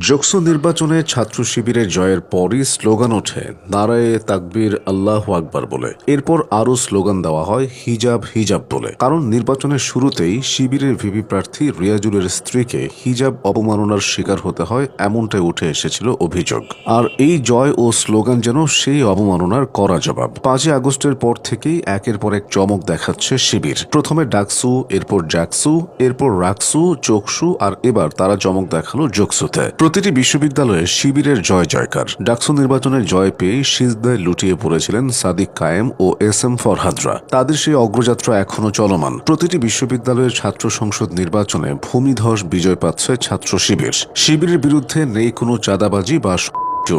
যোগসু নির্বাচনে ছাত্র শিবিরের জয়ের পরই স্লোগান ওঠে নারায়ে তাকবীর আল্লাহু আকবার বলে। এরপর আরও স্লোগান দেওয়া হয় হিজাব হিজাব বলে। কারণ নির্বাচনের শুরুতেই শিবিরের ভিপি প্রার্থী রিয়াজুলের স্ত্রীকে হিজাব অবমাননার শিকার হতে হয় এমনটাই উঠে এসেছিল অভিযোগ। আর এই জয় ও স্লোগান যেন সেই অবমাননার কড়া জবাব। 5 আগস্টের পর থেকেই একের পর এক চমক দেখাচ্ছে শিবির। প্রথমে ডাকসু, এরপর জাকসু, এরপর রাকসু, চোকসু, আর এবার তারা চমক দেখালো যোগসুতে। প্রতিটি বিশ্ববিদ্যালয়ে শিবিরের জয় জয়কার। ডাকসু নির্বাচনের জয় পেয়ে সিজদায় লুটিয়ে পড়েছিলেন সাদিক কায়েম ও এস এম ফরহাদরা। তাদের সেই অগ্রযাত্রা এখনো চলমান। প্রতিটি বিশ্ববিদ্যালয়ের ছাত্র সংসদ নির্বাচনে ভূমিধস বিজয় পাচ্ছে ছাত্র শিবির। শিবিরের বিরুদ্ধে নেই কোনো চাঁদাবাজি বা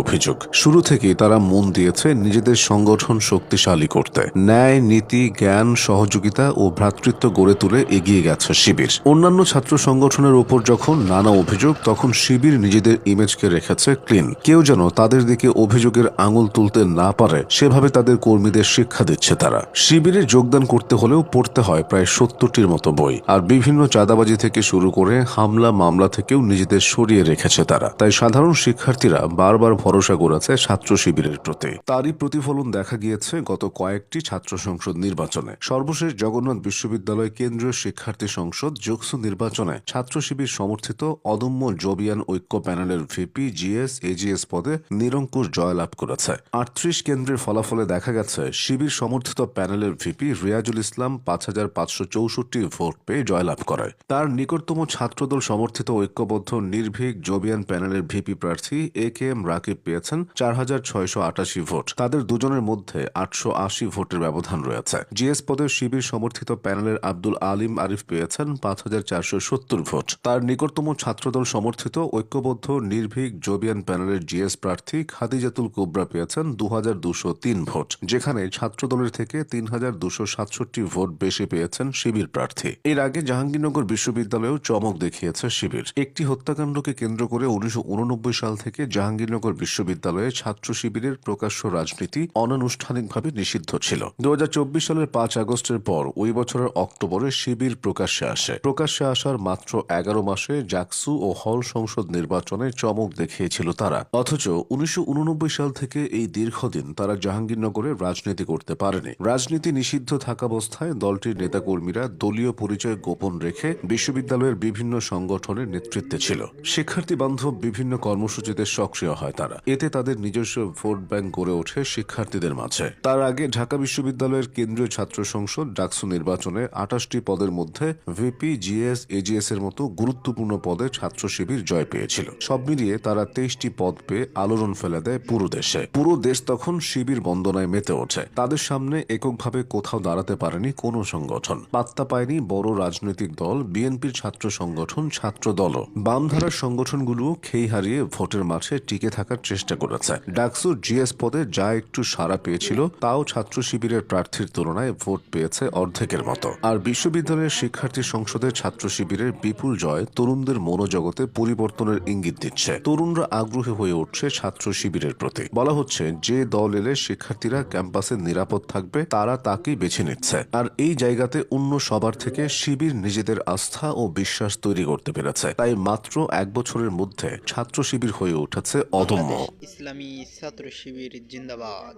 অভিযোগ। শুরু থেকেই তারা মন দিয়েছে নিজেদের সংগঠন শক্তিশালী করতে। ন্যায়, নীতি, জ্ঞান, সহযোগিতা ও ভ্রাতৃত্ব গড়ে তুলে এগিয়ে গেছে শিবির। অন্যান্য ছাত্র সংগঠনের উপর যখন নানা অভিযোগ, তখন শিবির নিজেদের ইমেজকে রেখেছে ক্লিন। কেউ যেন তাদের দিকে অভিযোগের আঙুল তুলতে না পারে সেভাবে তাদের কর্মীদের শিক্ষা দিচ্ছে তারা। শিবিরে যোগদান করতে হলেও পড়তে হয় প্রায় 70টির মতো বই। আর বিভিন্ন চাঁদাবাজি থেকে শুরু করে হামলা মামলা থেকেও নিজেদের সরিয়ে রেখেছে তারা। তাই সাধারণ শিক্ষার্থীরা বারবার ভরসা করেছে ছাত্র শিবিরের প্রতি। তারই প্রতিফলন দেখা গিয়েছে গত কয়েকটি ছাত্র সংসদ নির্বাচনে। সর্বশেষ জগন্নাথ বিশ্ববিদ্যালয় কেন্দ্রীয় শিক্ষার্থী সংসদ যোগসু নির্বাচনে ছাত্র শিবির সমর্থিত অদম্য জবিয়ান ঐক্য প্যানেলের ভিপি জিএস এজিএস পদে নিরঙ্কুশ জয়লাভ করেছে। 38 কেন্দ্রের ফলাফলে দেখা গেছে শিবির সমর্থিত প্যানেলের ভিপি রিয়াজুল ইসলাম 5564 ভোট পেয়ে জয়লাভ করে। তার নিকটতম ছাত্রদল সমর্থিত ঐক্যবদ্ধ নির্ভীক জবিয়ান প্যানেলের ভিপি প্রার্থী এ কে এম রাকিব পেয়েছেন 4688 ভোট। তাদের দুজনের মধ্যে 880 ভোটের ব্যবধান রয়েছে। জিএস পদে শিবির সমর্থিত প্যানেলের আব্দুল আলিম আরিফ পেয়েছেন 5470 ভোট। তার নিকটতম ছাত্রদল সমর্থিত ঐক্যবদ্ধ নির্ভীক জবিয়ান প্যানেলের জিএস প্রার্থী খাদিজাতুল কুবরা পেয়েছেন 2203 ভোট, যেখানে ছাত্রদলের থেকে 3267 ভোট বেশি পেয়েছেন শিবির প্রার্থী। এর আগে জাহাঙ্গীরনগর বিশ্ববিদ্যালয়েও চমক দেখিয়েছে শিবির। একটি হত্যাকাণ্ডকে কেন্দ্র করে 1989 সাল থেকে জাহাঙ্গীরনগর বিশ্ববিদ্যালয়ে ছাত্র শিবিরের প্রকাশ্য রাজনীতি অনানুষ্ঠানিকভাবে নিষিদ্ধ ছিল। 2024 সালের 5 আগস্টের পর ওই বছরের অক্টোবরে শিবির প্রকাশ্যে আসে। প্রকাশ্যে আসার মাত্র 11 মাসে জাকসু ও হল সংসদ নির্বাচনে চমক দেখিয়েছিল তারা। অথচ 1989 সাল থেকে এই দীর্ঘদিন তারা জাহাঙ্গীরনগরে রাজনীতি করতে পারেনি। রাজনীতি নিষিদ্ধ থাকাবস্থায় দলটির নেতাকর্মীরা দলীয় পরিচয় গোপন রেখে বিশ্ববিদ্যালয়ের বিভিন্ন সংগঠনের নেতৃত্বে ছিল। শিক্ষার্থী বান্ধব বিভিন্ন কর্মসূচিতে সক্রিয় হয় তারা। এতে তাদের নিজস্ব ভোট ব্যাংক গড়ে ওঠে শিক্ষার্থীদের মাঝে। তার আগে ঢাকা বিশ্ববিদ্যালয়ের কেন্দ্রীয় ছাত্র সংসদ ডাকসু নির্বাচনে 28টি পদের মধ্যে ভিপি জিএস এজিএস এর মতো গুরুত্বপূর্ণ পদে ছাত্র শিবির জয় পেয়েছিল। সব মিলিয়ে তারা 23টি পদ পেয়ে আলোড়ন ফেলে দেয় পুরো দেশে। পুরো দেশ তখন শিবির বন্দনায় মেতে ওঠে। তাদের সামনে এককভাবে কোথাও দাঁড়াতে পারেনি কোনো সংগঠন। পাত্তা পায়নি বড় রাজনৈতিক দল, বিএনপির ছাত্র সংগঠন, ছাত্র দলও। বামধারার সংগঠনগুলো খেই হারিয়ে ভোটের মাঠে টিকে থাকার চেষ্টা করেছে। ডাকসু জিএস পদে যা একটু সাড়া পেয়েছিল তাও ছাত্র শিবিরের প্রার্থীর তুলনায় ভোট পেয়েছে অর্ধেকের মতো। আর বিশ্ববিদ্যালয়ের শিক্ষার্থী সংসদের ছাত্র শিবিরের বিপুল জয় তরুণদের মনোজগতে পরিবর্তনের ইঙ্গিত দিচ্ছে। তরুণরা আগ্রহী হয়ে উঠছে ছাত্র শিবিরের প্রতি। বলা হচ্ছে যে দল এলে শিক্ষার্থীরা ক্যাম্পাসে নিরাপদ থাকবে তারা তাকেই বেছে নিচ্ছে। আর এই জায়গাতে অন্য সবার থেকে শিবির নিজেদের আস্থা ও বিশ্বাস তৈরি করতে পেরেছে। তাই মাত্র 1 বছরের মধ্যে ছাত্র শিবির হয়ে উঠেছে অদম্য। ইসলামী ছাত্র শিবির জিন্দাবাদ।